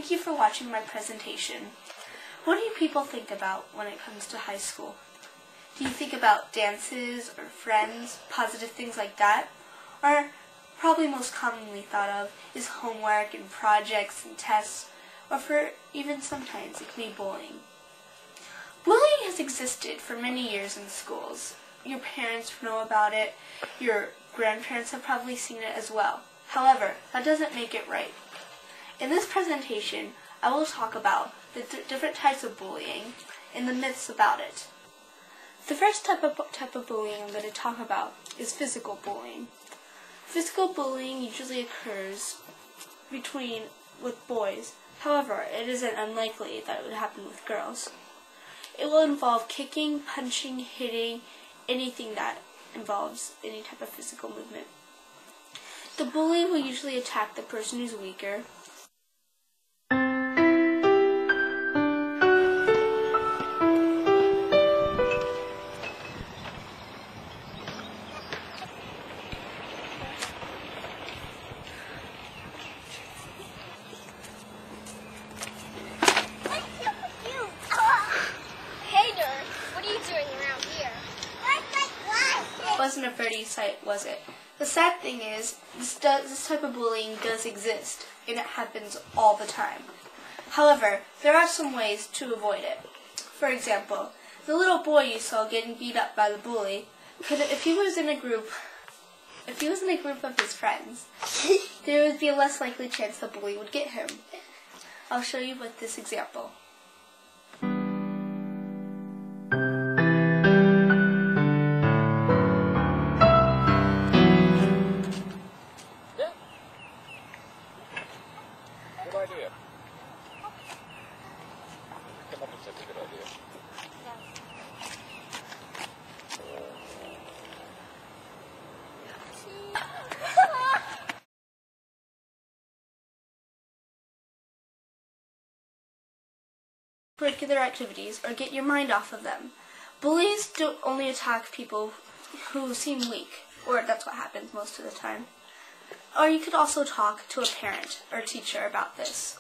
Thank you for watching my presentation. What do people think about when it comes to high school? Do you think about dances or friends, positive things like that? Or probably most commonly thought of is homework and projects and tests, or for even sometimes it can be bullying. Bullying has existed for many years in schools. Your parents know about it, your grandparents have probably seen it as well. However, that doesn't make it right. In this presentation, I will talk about the different types of bullying and the myths about it. The first type of bullying I'm going to talk about is physical bullying. Physical bullying usually occurs with boys. However, it isn't unlikely that it would happen with girls. It will involve kicking, punching, hitting, anything that involves any type of physical movement. The bully will usually attack the person who's weaker. Wasn't a pretty sight, was it? The sad thing is, this type of bullying does exist, and it happens all the time. However, there are some ways to avoid it. For example, the little boy you saw getting beat up by the bully, if he was in a group of his friends, there would be a less likely chance the bully would get him. I'll show you with this example. Good idea. Come up with such a good idea. Curricular activities or get your mind off of them. Bullies don't only attack people who seem weak, or that's what happens most of the time. Or you could also talk to a parent or teacher about this.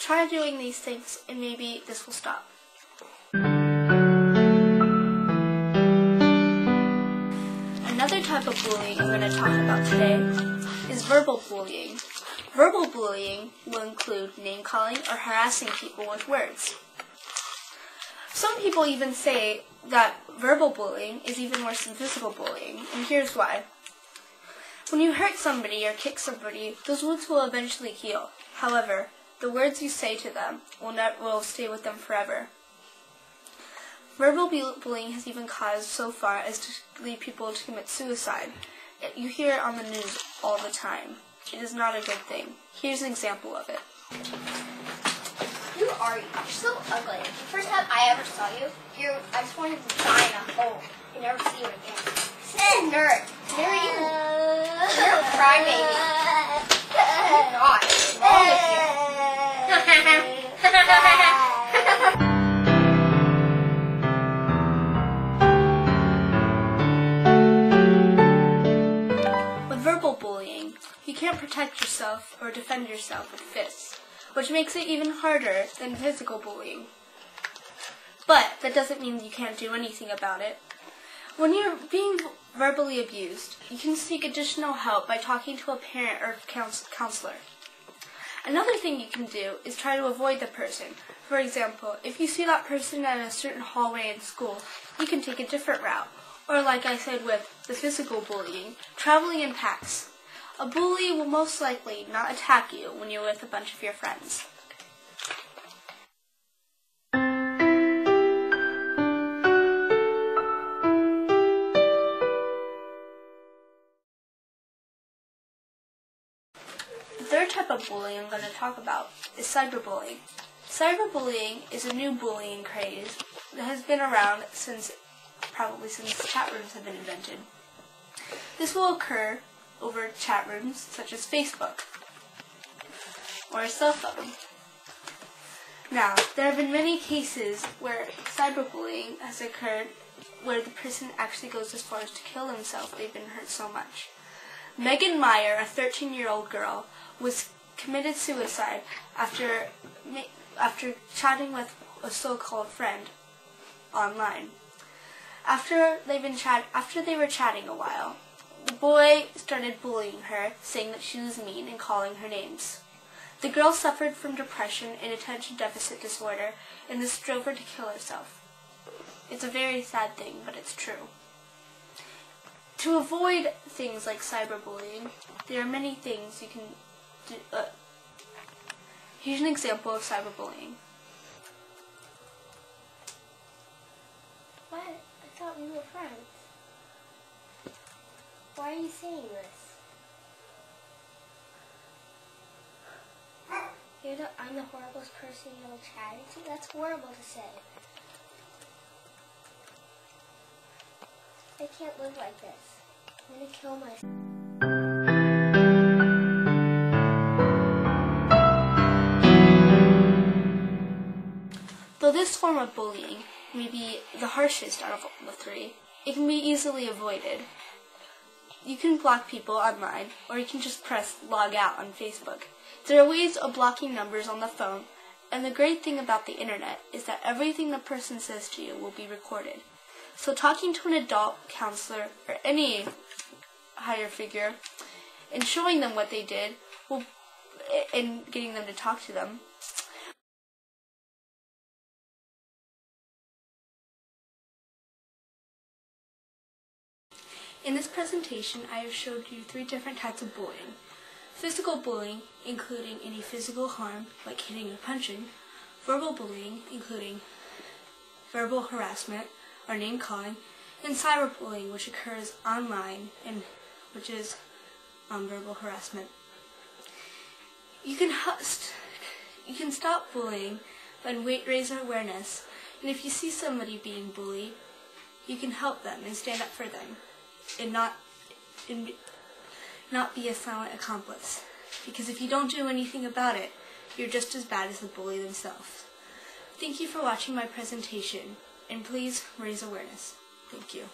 Try doing these things and maybe this will stop. Another type of bullying I'm going to talk about today is verbal bullying. Verbal bullying will include name-calling or harassing people with words. Some people even say that verbal bullying is even worse than physical bullying, and here's why. When you hurt somebody or kick somebody, those wounds will eventually heal. However, the words you say to them will stay with them forever. Verbal bullying has even caused so far as to lead people to commit suicide. You hear it on the news all the time. It is not a good thing. Here's an example of it. Who are you? You're so ugly. First time I ever saw you, I just wanted to die in a hole and never see you again. Nerd. There you go. You're a crybaby. Oh God. What's wrong with you? With verbal bullying, you can't protect yourself or defend yourself with fists, which makes it even harder than physical bullying. But that doesn't mean you can't do anything about it. When you're being verbally abused, you can seek additional help by talking to a parent or counselor. Another thing you can do is try to avoid the person. For example, if you see that person at a certain hallway in school, you can take a different route. Or like I said with the physical bullying, traveling in packs. A bully will most likely not attack you when you're with a bunch of your friends. The third type of bullying I'm going to talk about is cyberbullying. Cyberbullying is a new bullying craze that has been around probably since chat rooms have been invented. This will occur over chat rooms such as Facebook or a cell phone. Now, there have been many cases where cyberbullying has occurred where the person actually goes as far as to kill themselves. They've been hurt so much. Megan Meyer, a 13-year-old girl, was committed suicide after chatting with a so-called friend online. After they were chatting a while, the boy started bullying her, saying that she was mean and calling her names. The girl suffered from depression and attention deficit disorder, and this drove her to kill herself. It's a very sad thing, but it's true. To avoid things like cyberbullying, there are many things you can do. Here's an example of cyberbullying. What? I thought we were friends. Why are you saying this? I'm the horriblest person you'll chat to? That's horrible to say. I can't live like this. I'm gonna kill myself. Though this form of bullying may be the harshest out of the three, it can be easily avoided. You can block people online, or you can just press log out on Facebook. There are ways of blocking numbers on the phone, and the great thing about the internet is that everything the person says to you will be recorded. So talking to an adult counselor or any higher figure and showing them what they did and getting them to talk to them. In this presentation, I have showed you 3 different types of bullying. Physical bullying, including any physical harm, like hitting or punching. Verbal bullying, including verbal harassment or name-calling. And cyberbullying, which occurs online and which is verbal harassment. You can stop bullying and raise awareness. And if you see somebody being bullied, you can help them and stand up for them. And not be a silent accomplice. Because if you don't do anything about it, you're just as bad as the bully themselves. Thank you for watching my presentation, and please raise awareness. Thank you.